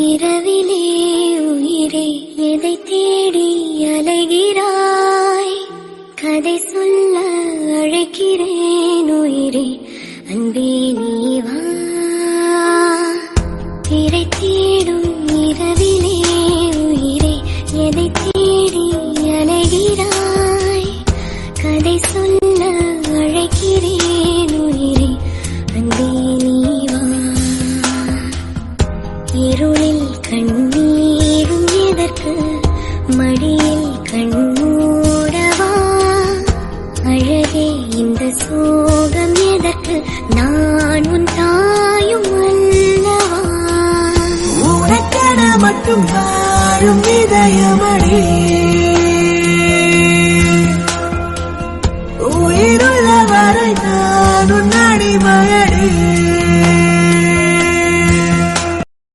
இரவிலே உயிரே எதை தேடி அலைகிறாய்? கதை சொல்ல அழைக்கிறேன் உயிரே, அன்பே நீ வா. திரை தேடும் இரவிலே உயிரே எதை தேடி அலைகிறாய்? கதை சொல்ல அழைக்கிறேன் உயிரே, அன்பே நீ வா. இருளில் கண்ணீரும் எதற்கு, மடியில் கண்ணூடவா? அழகே இந்த சோகம் எதற்கு, நான் உன் தாயும் அல்லவா? உனக்கென மட்டும் வாழும் இதயமடி, உயிருள்ள வரை நான் உன் அடிமையடி.